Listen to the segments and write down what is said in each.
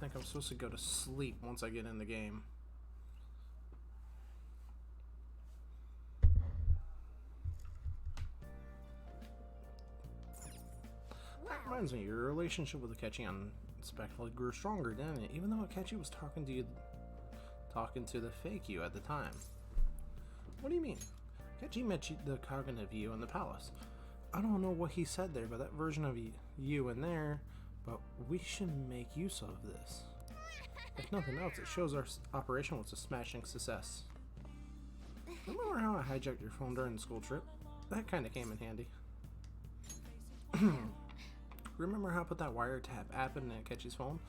think I'm supposed to go to sleep once I get in the game. That reminds me, your relationship with Akechi unexpectedly grew stronger, didn't it? Even though Akechi was talking to the fake you at the time. What do you mean? Akechi met the cognitive you in the palace. I don't know what he said there, but that version of you in there, but we should make use of this. If nothing else, it shows our operation was a smashing success. Remember how I hijacked your phone during the school trip? That kind of came in handy. Remember how I put that wiretap app in Akechi's phone?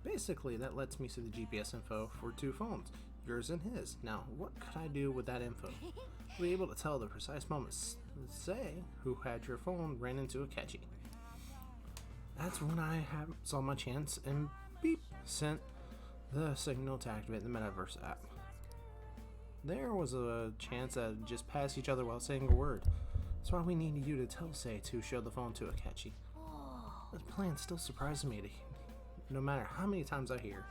Basically, that lets me see the GPS info for two phones, yours and his. Now, what could I do with that info? I'll be able to tell the precise moments, say, who had your phone ran into Akechi. That's when I saw my chance and beep, sent the signal to activate the Metaverse app. There was a chance that I'd just pass each other without saying a word. That's why we needed you to tell Sei to show the phone to Akechi. This plan still surprises me, no matter how many times I hear.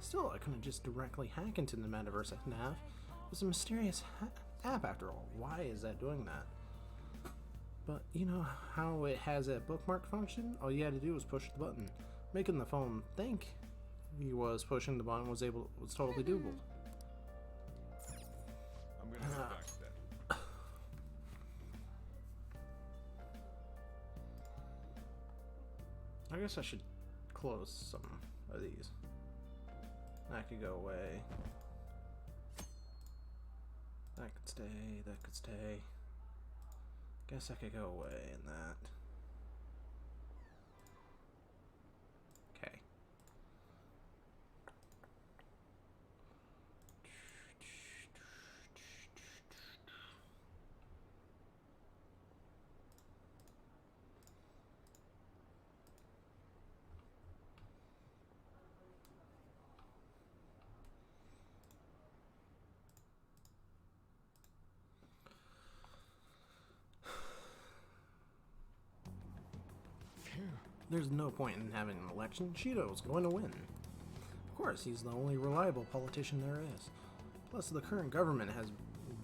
Still, I couldn't just directly hack into the Metaverse nav. It was a mysterious app after all. Why is that doing that? But you know how it has a bookmark function? All you had to do was push the button. Making the phone think he was pushing the button was totally doable. I'm gonna head back to bed. I guess I should close some of these. That could go away. That could stay. That could stay. Guess I could go away in that. Okay. There's no point in having an election. Shido's going to win. Of course, he's the only reliable politician there is. Plus, the current government has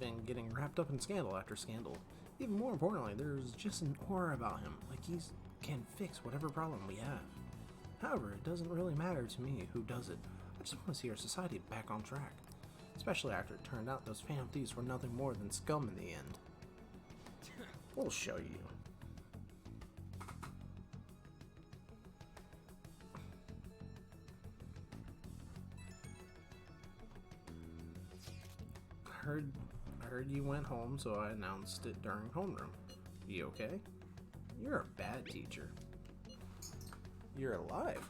been getting wrapped up in scandal after scandal. Even more importantly, there's just an aura about him, like he can fix whatever problem we have. However, it doesn't really matter to me who does it. I just want to see our society back on track. Especially after it turned out those Phantom Thieves were nothing more than scum in the end. We'll show you. I heard you went home, so I announced it during homeroom. You okay? You're a bad teacher. You're alive.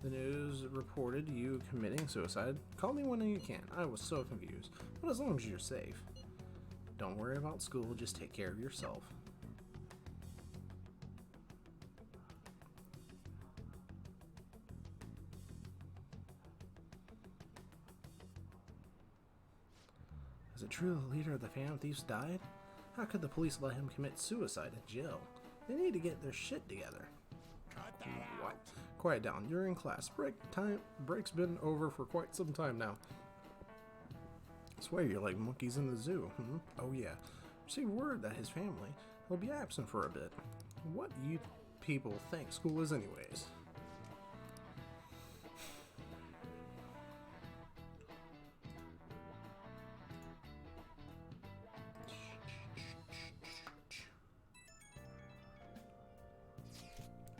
The news reported you committing suicide. Call me when you can. I was so confused. But as long as you're safe. Don't worry about school, just take care of yourself. Is it true the leader of the Phantom Thieves died? How could the police let him commit suicide in jail? They need to get their shit together. What? Quiet down. You're in class. Break's been over for quite some time now. I swear you're like monkeys in the zoo. Oh yeah. Received word that his family will be absent for a bit. What you people think school is anyways?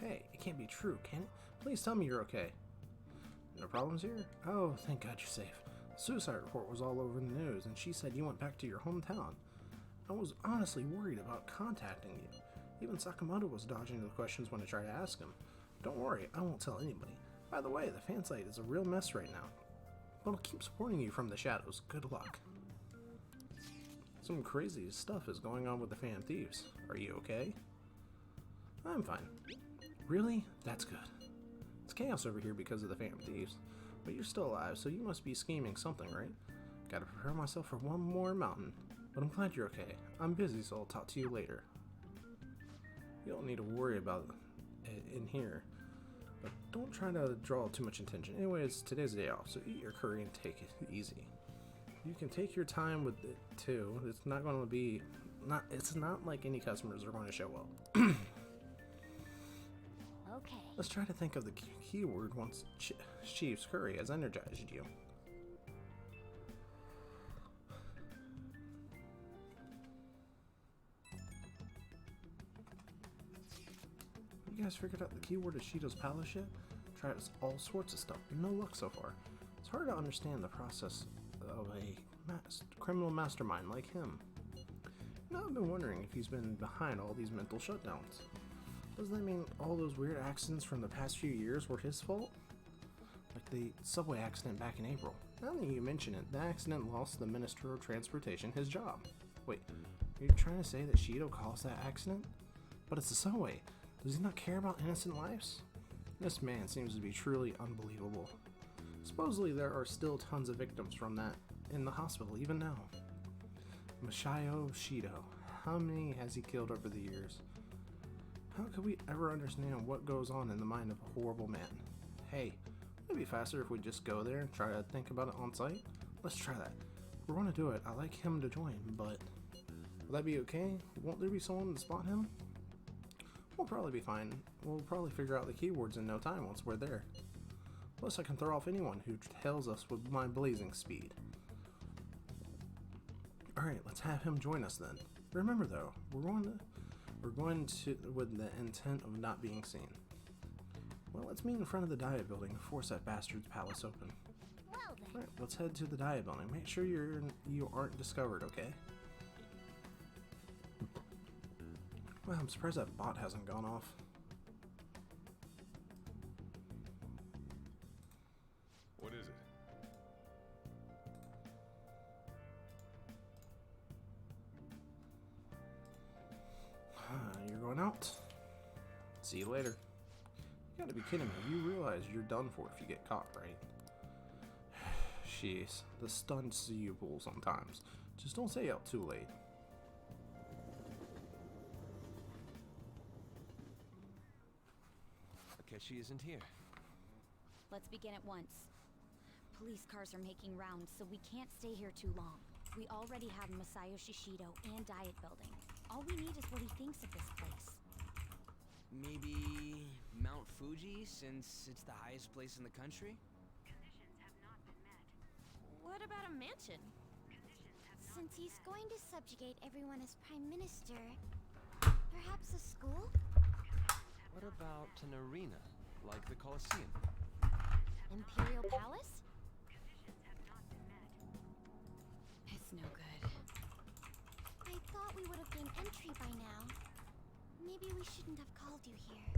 Hey, it can't be true, can it? Please tell me you're okay. No problems here? Oh, thank God you're safe. The suicide report was all over the news, and she said you went back to your hometown. I was honestly worried about contacting you. Even Sakamoto was dodging the questions when I tried to ask him. Don't worry, I won't tell anybody. By the way, the fan site is a real mess right now. But I'll keep supporting you from the shadows. Good luck. Some crazy stuff is going on with the Phantom Thieves. Are you okay? I'm fine. Really? That's good. It's chaos over here because of the Phantom Thieves. But you're still alive, so you must be scheming something, right? Gotta prepare myself for one more mountain. But I'm glad you're okay. I'm busy, so I'll talk to you later. You don't need to worry about it in here. But don't try to draw too much attention. Anyways, today's a day off, so eat your curry and take it easy. You can take your time with it too. It's not going to be it's not like any customers are going to show up. Okay. Let's try to think of the keyword once Chief's curry has energized you. You guys figured out the keyword of Shido's palace yet? Tried all sorts of stuff, but no luck so far. It's hard to understand the process of a criminal mastermind like him. You know, I've been wondering if he's been behind all these mental shutdowns. Doesn't that mean all those weird accidents from the past few years were his fault? Like the subway accident back in April. Now that you mention it, the accident lost the Minister of Transportation his job. Wait, are you trying to say that Shido caused that accident? But it's the subway. Does he not care about innocent lives? This man seems to be truly unbelievable. Supposedly there are still tons of victims from that in the hospital even now. Masayo Shido. How many has he killed over the years? How could we ever understand what goes on in the mind of a horrible man? Hey, would it be faster if we just go there and try to think about it on site? Let's try that. If we want to do it, I'd like him to join, but will that be okay? Won't there be someone to spot him? We'll probably be fine. We'll probably figure out the keywords in no time once we're there. Plus, I can throw off anyone who tails us with my blazing speed. Alright, let's have him join us then. Remember though, we're going to with the intent of not being seen. Well, let's meet in front of the Diet building and force that bastard's palace open. Well then. Alright, let's head to the Diet building. Make sure you aren't discovered, okay? Well, I'm surprised that bot hasn't gone off. What is it? You're going out? See you later. You gotta be kidding me. You realize you're done for if you get caught, right? Jeez, the stunts you pull sometimes. Just don't stay out too late. She isn't here. Let's begin at once. Police cars are making rounds, so we can't stay here too long. We already have Masayo Shishido and Diet Building. All we need is what he thinks of this place. Maybe Mount Fuji, since it's the highest place in the country? Conditions have not been met. What about a mansion? Conditions have not Since been he's met. going to subjugate everyone as Prime Minister, perhaps a school? What about an arena, like the Colosseum? Imperial Palace? Conditions have not been met. It's no good. I thought we would have gained entry by now. Maybe we shouldn't have called you here.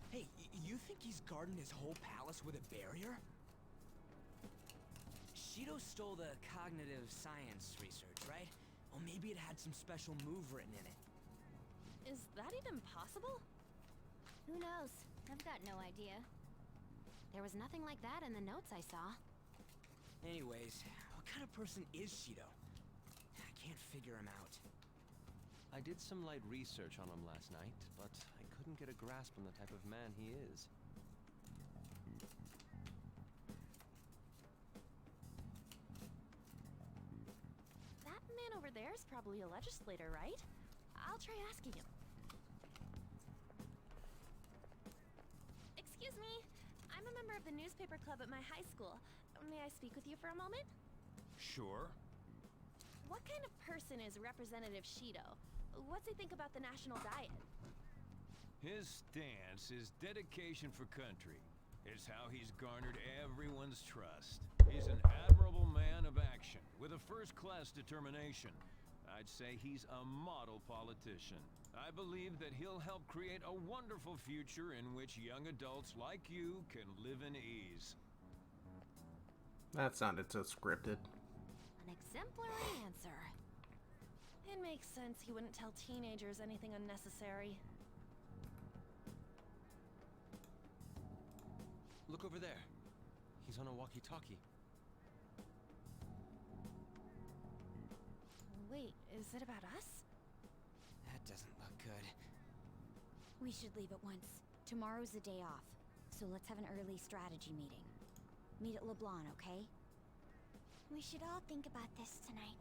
Hey, you think he's guarding his whole palace with a barrier? Shido stole the cognitive science research, right? Or maybe it had some special move written in it. Is that even possible? Who knows? I've got no idea. There was nothing like that in the notes I saw. Anyways, what kind of person is Shido? I can't figure him out. I did some light research on him last night, but I couldn't get a grasp on the type of man he is. That man over there is probably a legislator, right? I'll try asking him. Excuse me. I'm a member of the newspaper club at my high school. May I speak with you for a moment? Sure. What kind of person is Representative Shido? What's he think about the national diet? His stance, his dedication for country, is how he's garnered everyone's trust. He's an admirable man of action, with a first-class determination. I'd say he's a model politician. I believe that he'll help create a wonderful future in which young adults like you can live in ease. That sounded so scripted. An exemplary answer. It makes sense he wouldn't tell teenagers anything unnecessary. Look over there. He's on a walkie-talkie. Wait, is it about us? That doesn't look good. We should leave at once. Tomorrow's the day off, so let's have an early strategy meeting. Meet at LeBlanc, okay? We should all think about this tonight.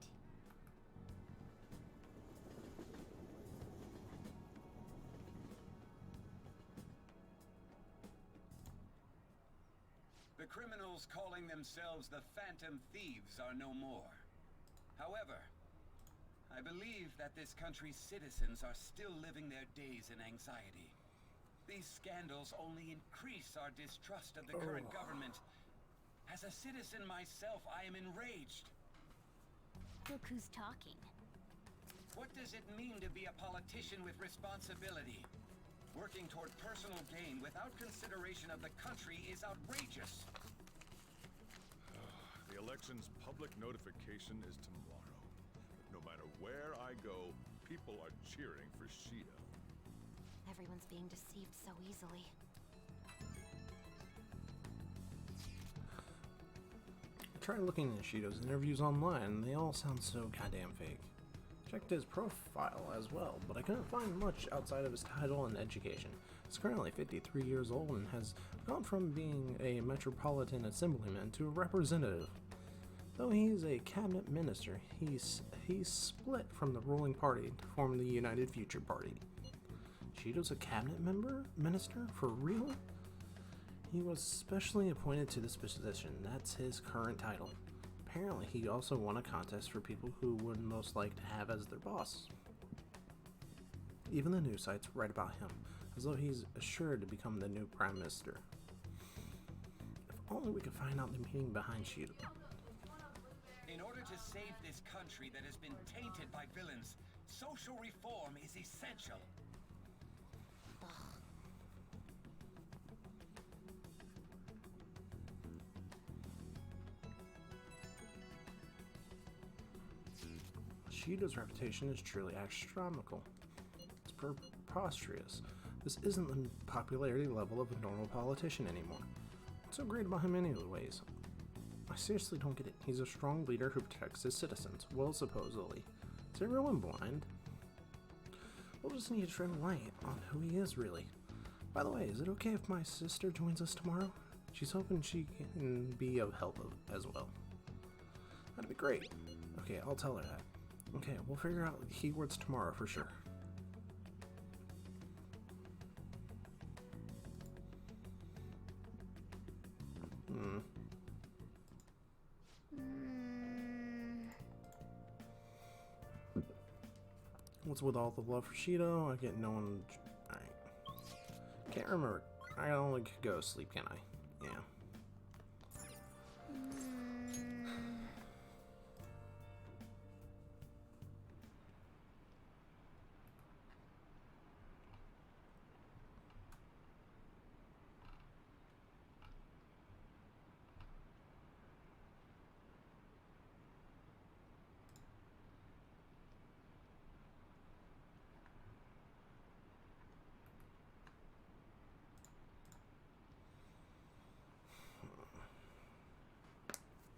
The criminals calling themselves the Phantom Thieves are no more. However, I believe that this country's citizens are still living their days in anxiety. These scandals only increase our distrust of the current government. As a citizen myself, I am enraged. Look who's talking. What does it mean to be a politician with responsibility? Working toward personal gain without consideration of the country is outrageous. The election's public notification is tomorrow. No matter where I go, people are cheering for Shido. Everyone's being deceived so easily. Try looking at Shido's interviews online, and they all sound so goddamn fake. Checked his profile as well, but I couldn't find much outside of his title and education. He's currently 53 years old and has gone from being a metropolitan assemblyman to a representative. Though he is a cabinet minister, he's split from the ruling party to form the United Future Party. Shido's a cabinet minister? For real? He was specially appointed to this position. That's his current title. Apparently, he also won a contest for people who would most like to have as their boss. Even the news sites write about him, as though he's assured to become the new prime minister. If only we could find out the meaning behind Shido. In order to save this country that has been tainted by villains, social reform is essential. Shido's reputation is truly astronomical. It's preposterous. This isn't the popularity level of a normal politician anymore. What's so great about him anyways? I seriously don't get it. He's a strong leader who protects his citizens. Well, supposedly. Is everyone blind? We'll just need to shed light on who he is, really. By the way, is it okay if my sister joins us tomorrow? She's hoping she can be of help as well. That'd be great. Okay, I'll tell her that. Okay, we'll figure out the keywords tomorrow for sure. What's with all the love for Shido? I get no one. Alright. Can't remember. I only could go to sleep, can I? Yeah.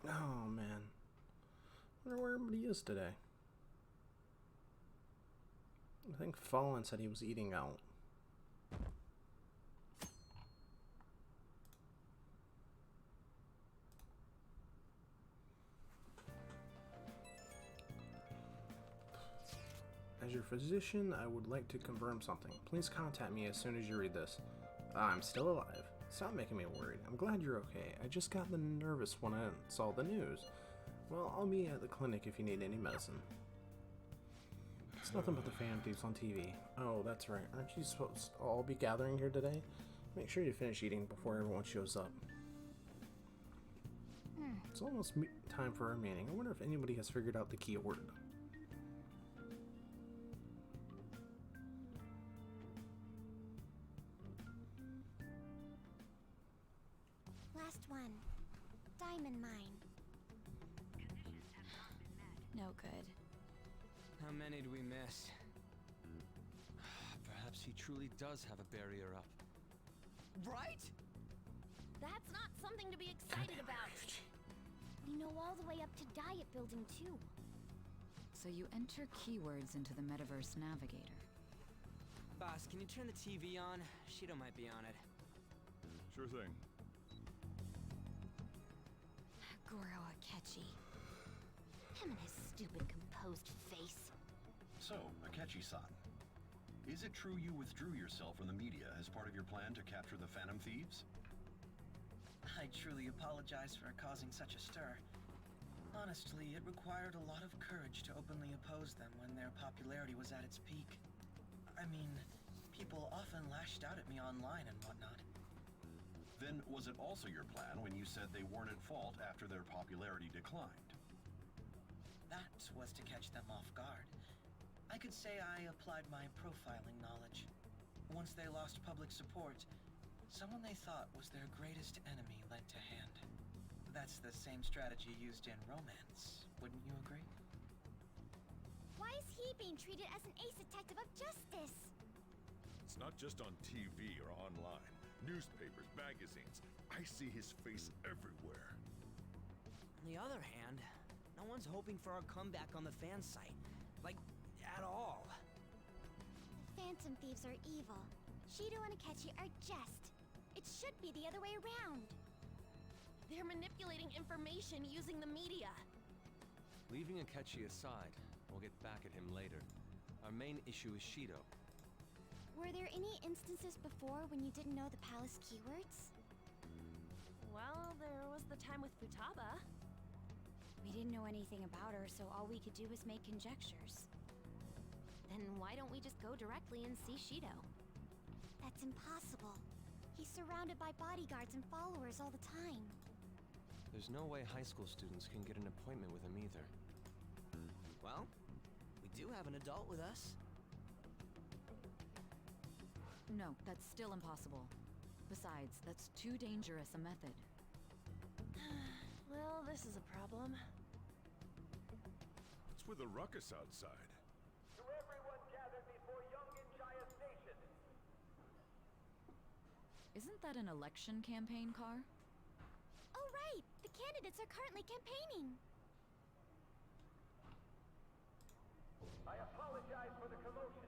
Oh man. I wonder where everybody is today. I think Fallen said he was eating out. As your physician, I would like to confirm something. Please contact me as soon as you read this. I'm still alive. Stop making me worried. I'm glad you're okay. I just got nervous when I saw the news. Well, I'll be at the clinic if you need any medicine. It's nothing but the fan thieves on TV. Oh, that's right. Aren't you supposed to all be gathering here today? Make sure you finish eating before everyone shows up. It's almost time for our meeting. I wonder if anybody has figured out the keyword. Last one. Diamond mine. Conditions have not been met. No good. How many do we miss? Perhaps he truly does have a barrier up. Right? That's not something to be excited about. We know all the way up to Diet Building, too. So you enter keywords into the Metaverse Navigator. Boss, can you turn the TV on? Shido might be on it. Sure thing. Goro Akechi. Him and his stupid composed face. So, Akechi-san, is it true you withdrew yourself from the media as part of your plan to capture the Phantom Thieves? I truly apologize for causing such a stir. Honestly, it required a lot of courage to openly oppose them when their popularity was at its peak. I mean, people often lashed out at me online and whatnot. Then was it also your plan when you said they weren't at fault after their popularity declined? That was to catch them off guard. I could say I applied my profiling knowledge. Once they lost public support, someone they thought was their greatest enemy lent a hand. That's the same strategy used in romance, wouldn't you agree? Why is he being treated as an ace detective of justice? It's not just on TV or online. Newspapers, magazines. I see his face everywhere. On the other hand, no one's hoping for our comeback on the fan site. Like, at all. The Phantom Thieves are evil. Shido and Akechi are just. It should be the other way around. They're manipulating information using the media. Leaving Akechi aside, we'll get back at him later. Our main issue is Shido. Were there any instances before when you didn't know the palace keywords? Well, there was the time with Futaba. We didn't know anything about her, so all we could do was make conjectures. Then why don't we just go directly and see Shido? That's impossible. He's surrounded by bodyguards and followers all the time. There's no way high school students can get an appointment with him either. Well, we do have an adult with us. No, that's still impossible. Besides, that's too dangerous a method. Well, this is a problem. What's with the ruckus outside? To everyone gathered before Yongin Jaya Station. Isn't that an election campaign car? Oh, right! The candidates are currently campaigning. I apologize for the commotion.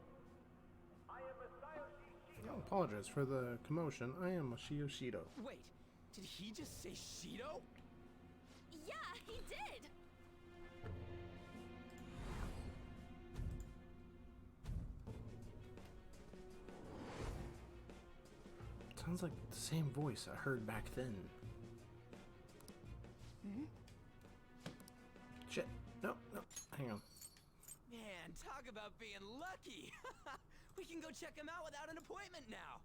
I am Masayoshi Shido. I apologize for the commotion. I am Masayoshi Shido. Wait, did he just say Shido? Yeah, he did! Sounds like the same voice I heard back then. Shit. No, no. Hang on. Man, talk about being lucky! We can go check him out without an appointment now!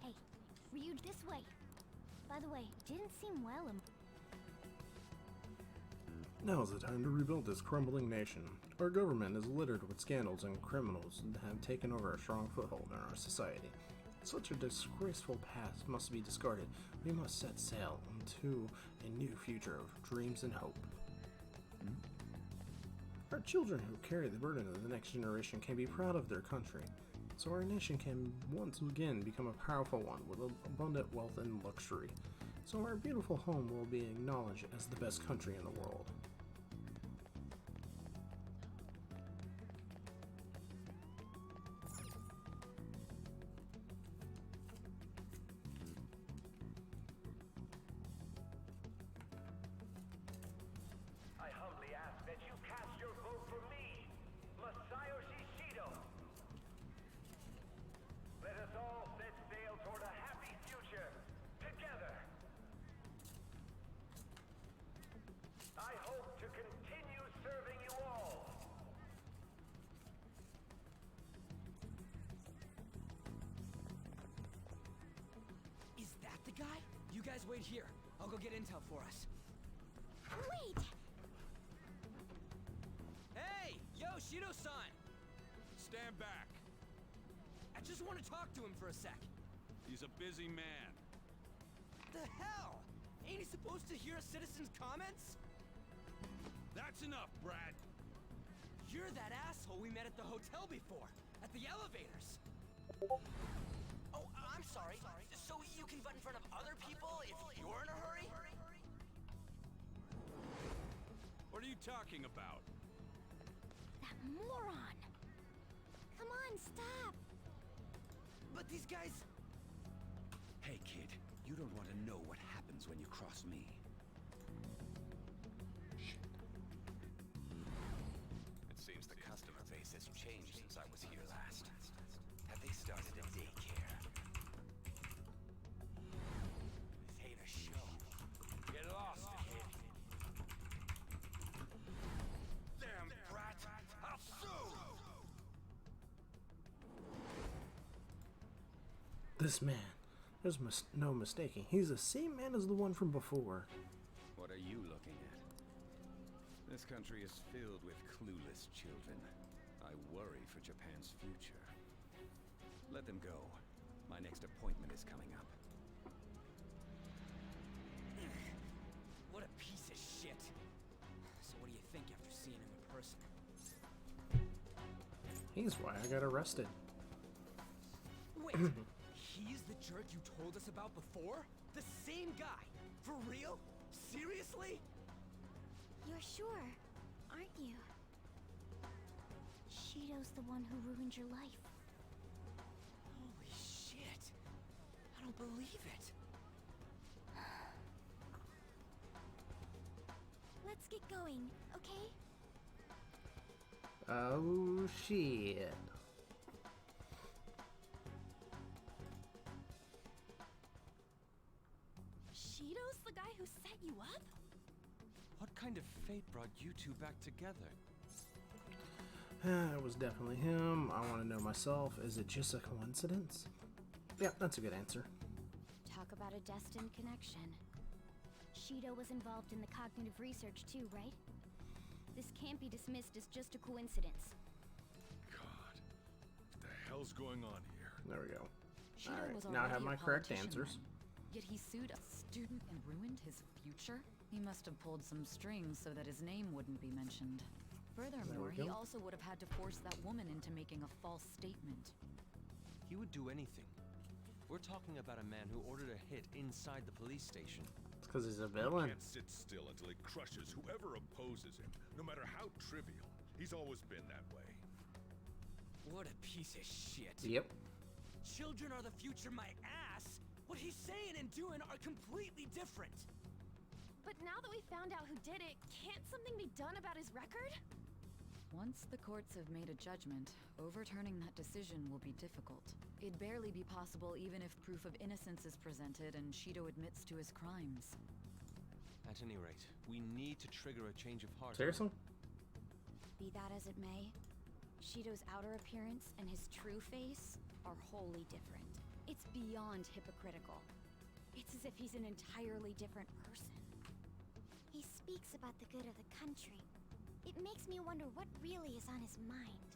Hey, Ryu, this way. By the way, didn't seem well. Now's the time to rebuild this crumbling nation. Our government is littered with scandals and criminals that have taken over a strong foothold in our society. Such a disgraceful past must be discarded. We must set sail into a new future of dreams and hope. Our children who carry the burden of the next generation can be proud of their country, so our nation can once again become a powerful one with abundant wealth and luxury, so our beautiful home will be acknowledged as the best country in the world. I humbly ask that you cast your vote for me, Masayoshi Shido. Let us all set sail toward a happy future, together. I hope to continue serving you all. Is that the guy? You guys wait here. I'll go get intel for us. Wait! Hey! Yo, Shido-san! Stand back. I just want to talk to him for a sec. He's a busy man. The hell? Ain't he supposed to hear a citizen's comments? That's enough, Brad. You're that asshole we met at the hotel before, at the elevators. Oh, I'm sorry. So you can butt in front of other people if you're in a hurry? What are you talking about? That moron! Come on, stop! But these guys... Hey, kid, you don't want to know what happens when you cross me. It seems the customer base has changed since I was here last. Have they started a daycare? This ain't a show. Get lost, kid. Damn brat! I'll sue! This man, there's no mistaking. He's the same man as the one from before. What are you looking at? This country is filled with clueless children. I worry for Japan's future. Let them go. My next appointment is coming up. What a piece of shit. So what do you think after seeing him in person? He's why I got arrested. Wait, he's the jerk you told us about before? The same guy? For real? Seriously? You're sure, aren't you? Shido's the one who ruined your life. Holy shit. I don't believe it. Let's get going, okay? Oh shit. Shido's the guy who set you up? What kind of fate brought you two back together? It was definitely him. I want to know myself. Is it just a coincidence? Yeah, that's a good answer. Talk about a destined connection. Shido was involved in the cognitive research too, right? This can't be dismissed as just a coincidence. God, what the hell's going on here? There we go. Shido Alright, was now I already have a my correct politician answers. then. Yet he sued a student and ruined his future? He must have pulled some strings so that his name wouldn't be mentioned. Furthermore, he go. also would have had to force that woman into making a false statement. He would do anything. We're talking about a man who ordered a hit inside the police station. It's because he's a He villain. can't sit still until he crushes whoever opposes him, no matter how trivial. He's always been that way. What a piece of shit. Yep. Children are the future, my ass. What he's saying and doing are completely different. But now that we found out who did it, can't something be done about his record? Once the courts have made a judgment, overturning that decision will be difficult. It'd barely be possible even if proof of innocence is presented and Shido admits to his crimes. At any rate, we need to trigger a change of heart. Seriously? Be that as it may, Shido's outer appearance and his true face are wholly different. It's beyond hypocritical. It's as if he's an entirely different person. He speaks about the good of the country. It makes me wonder what really is on his mind.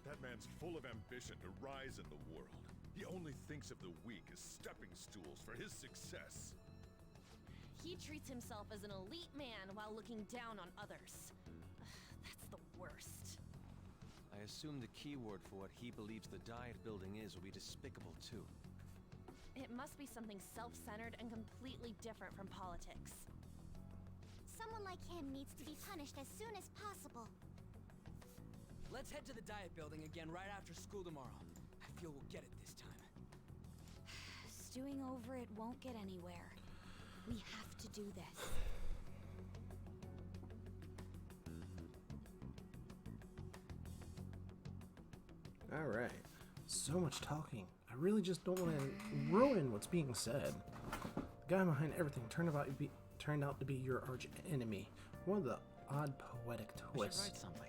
That man's full of ambition to rise in the world. He only thinks of the weak as stepping stools for his success. He treats himself as an elite man while looking down on others. That's the worst. I assume the keyword for what he believes the Diet Building is will be despicable too. It must be something self-centered and completely different from politics. Someone like him needs to be punished as soon as possible. Let's head to the Diet Building again right after school tomorrow. I feel we'll get it this time. Stewing over it won't get anywhere. We have to do this. Alright. So much talking. I really just don't want to ruin what's being said. The guy behind everything turned out to be your arch enemy. One of the odd poetic twists. Write something.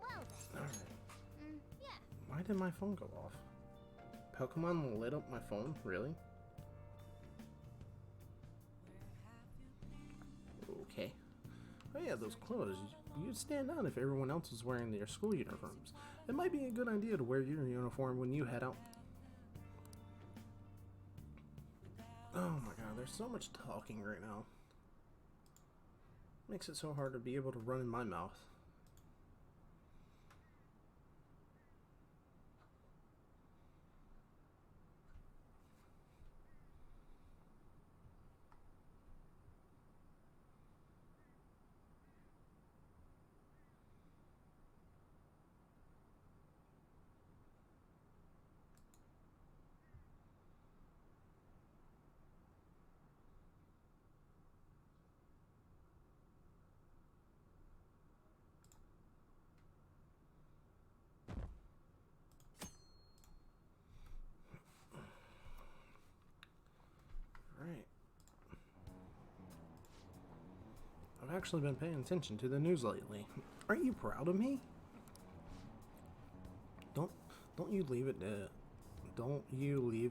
Well then. Alright. Yeah. Why did my phone go off? Pokemon lit up my phone? Really? Okay. Oh yeah, those clothes. You'd stand out if everyone else was wearing their school uniforms. It might be a good idea to wear your uniform when you head out. Oh my god, there's so much talking right now. Makes it so hard to be able to run in my mouth. Right. I've actually been paying attention to the news lately. Aren't you proud of me? Don't you leave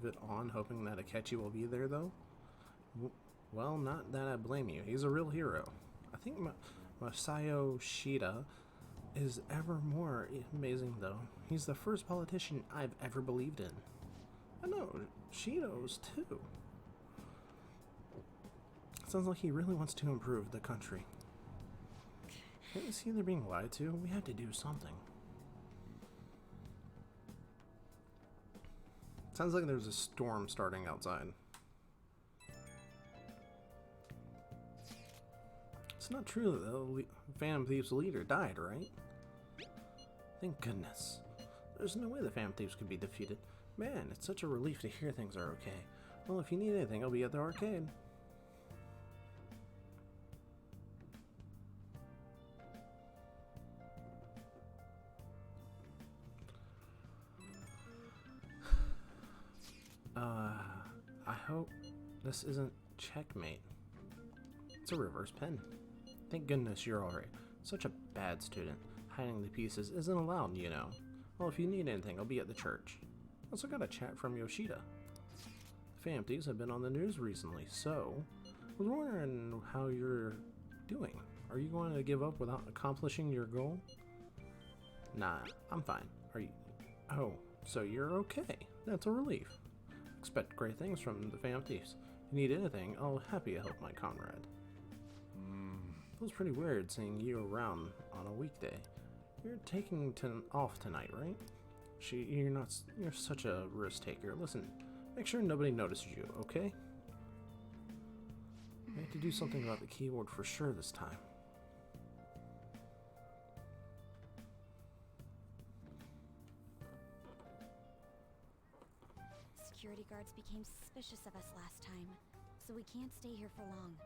it on hoping that Akechi will be there though? Well, not that I blame you. He's a real hero. I think Masayo Shida is ever more amazing though. He's the first politician I've ever believed in. I know, Shido's too. Sounds like he really wants to improve the country. Can't you see they're being lied to? We have to do something. Sounds like there's a storm starting outside. It's not true that the Phantom Thieves leader died, right? Thank goodness. There's no way the Phantom Thieves could be defeated. Man, it's such a relief to hear things are okay. Well, if you need anything, I'll be at the arcade. I hope this isn't checkmate. It's a reverse pen. Thank goodness you're alright. Such a bad student. Hiding the pieces isn't allowed, you know. Well, if you need anything, I'll be at the church. Also got a chat from Yoshida. The Phantom Thieves have been on the news recently, so I was wondering how you're doing. Are you going to give up without accomplishing your goal? Nah, I'm fine. Are you? Oh, so you're okay. That's a relief. Expect great things from the Phantom Thieves. If you need anything, I'll happy to help my comrade. Feels pretty weird seeing you around on a weekday. You're taking off tonight, right? You're such a risk taker. Listen, make sure nobody notices you, okay? I have to do something about the keyboard for sure this time. Security guards became suspicious of us last time, so we can't stay here for long.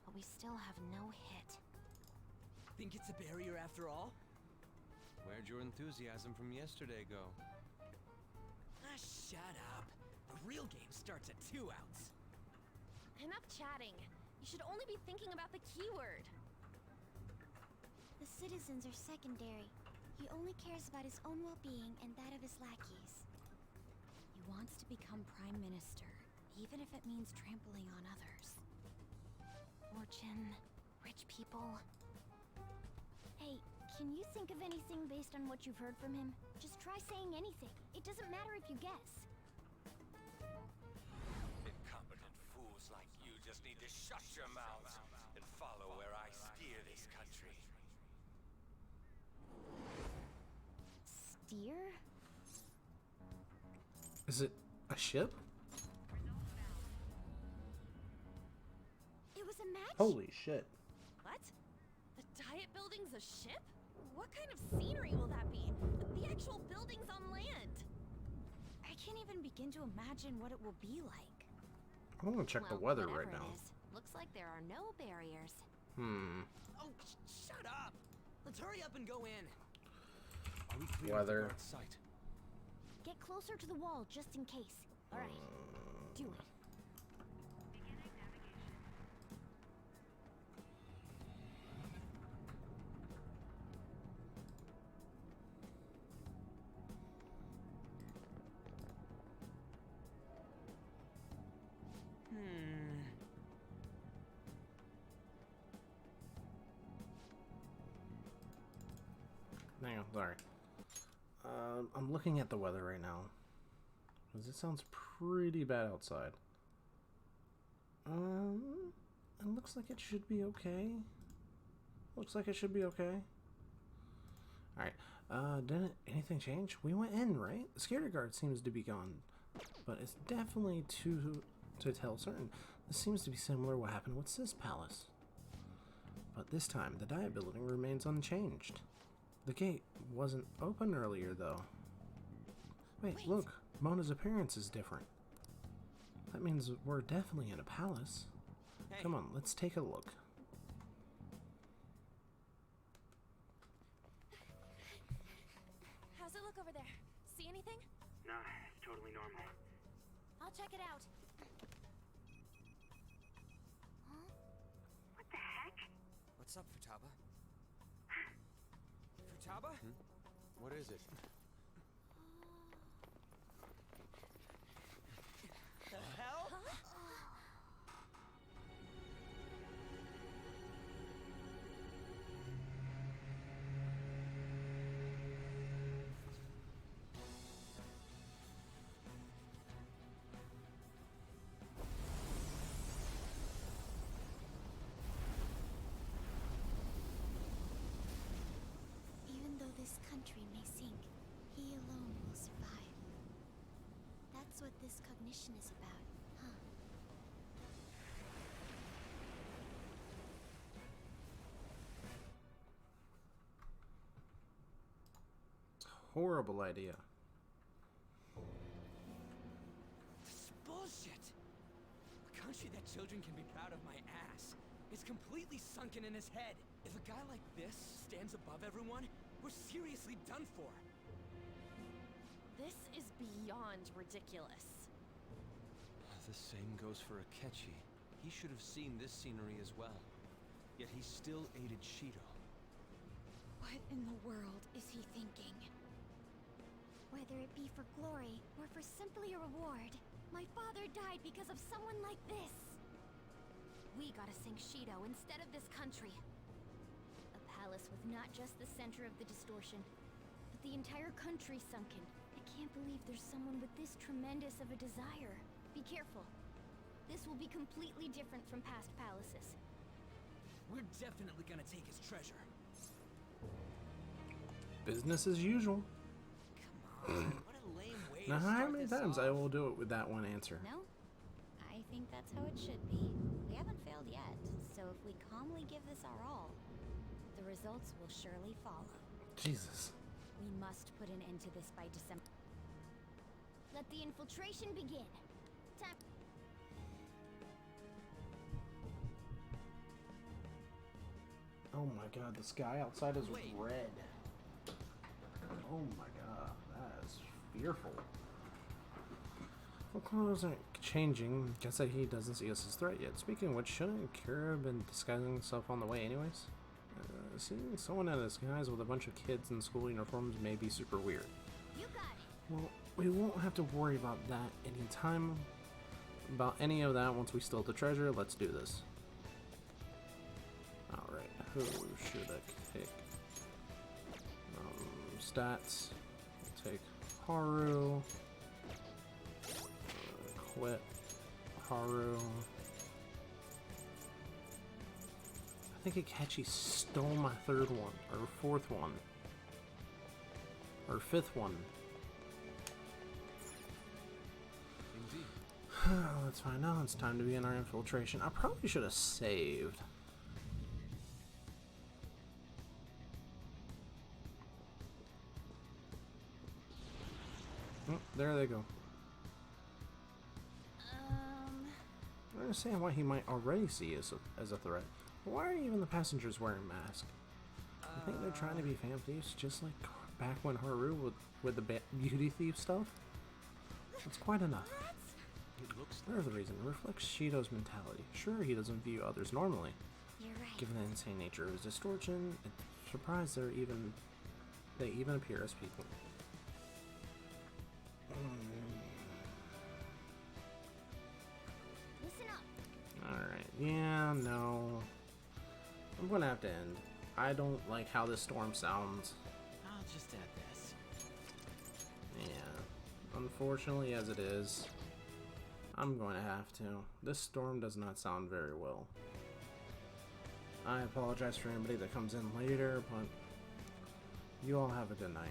But we still have no hit. Think it's a barrier after all? Where'd your enthusiasm from yesterday go? Ah, shut up. The real game starts at 2 outs. Enough chatting. You should only be thinking about the keyword. The citizens are secondary. He only cares about his own well-being and that of his lackeys. He wants to become Prime Minister, even if it means trampling on others. Fortune, rich people. Hey, can you think of anything based on what you've heard from him? Just try saying anything. It doesn't matter if you guess. Incompetent fools like you just need to shut your mouths and follow where I steer this country. Steer? Is it a ship? It was a match? Holy shit. What? The Diet Building's a ship? What kind of scenery will that be? The actual building's on land. I can't even begin to imagine what it will be like. I want to check the weather right now. Looks like there are no barriers. Oh, shut up! Let's hurry up and go in. Are we clear of the Weather. guard's sight? Get closer to the wall just in case. Alright, do it. hang on, sorry. I'm looking at the weather right now. Because it sounds pretty bad outside. It looks like it should be okay. Looks like it should be okay. Alright, didn't anything change? We went in, right? The security guard seems to be gone. But it's definitely to tell certain. This seems to be similar to what happened with Sis Palace. But this time, the diet building remains unchanged. The gate wasn't open earlier, though. Wait, look. Mona's appearance is different. That means we're definitely in a palace. Hey. Come on, let's take a look. How's it look over there? See anything? Nah, it's totally normal. I'll check it out. What the heck? What's up, Futaba? Futaba? What is it? The hell? Even though this country may sink, he alone will survive. That's what this cognition is about, huh? Horrible idea. This is bullshit. A country that children can be proud of my ass is completely sunken in his head. If a guy like this stands above everyone, we're seriously done for. This is beyond ridiculous. The same goes for Akechi. He should have seen this scenery as well. Yet he still aided Shido. What in the world is he thinking? Whether it be for glory or for simply a reward, my father died because of someone like this. We gotta sink Shido instead of this country. A palace with not just the center of the distortion, but the entire country sunken. I can't believe there's someone with this tremendous of a desire. Be careful. This will be completely different from past palaces. We're definitely gonna take his treasure. Business as usual. Come on, what a lame way Now, to how start many this times off. I will do it with that one answer? No? I think that's how it should be. We haven't failed yet, so if we calmly give this our all, the results will surely follow. Jesus. We must put an end to this by December. Let the infiltration begin. Time. Oh my god, the sky outside is red. Oh my god, that is fearful. Well, clothes aren't changing. Guess that he doesn't see us as a threat yet. Speaking of which, shouldn't Kira have been disguising himself on the way anyways? Seeing someone in a disguise with a bunch of kids in school uniforms may be super weird. You got it. Well, we won't have to worry about that anytime. About any of that once we steal the treasure. Let's do this. Alright, who should I pick? Stats. I'll take Haru. Quit. Haru. I think Akechi stole my third one, or fourth one, or fifth one. Indeed. Let's find out. It's time to begin our infiltration. I probably should have saved. There they go. I understand why he might already see us as a threat. But why are even the passengers wearing masks? I think they're trying to be fan thieves, just like back when Haru with the beauty thief stuff. It's quite enough. It looks There's the reason. It reflects Shido's mentality. Sure, he doesn't view others normally. You're right. Given the insane nature of his distortion, it's surprised they even appear as people. Listen up. Alright, yeah, no. I'm gonna have to end. I don't like how this storm sounds. Ah, just add this. Yeah. Unfortunately, as it is, I'm going to have to. This storm does not sound very well. I apologize for anybody that comes in later, but you all have a good night.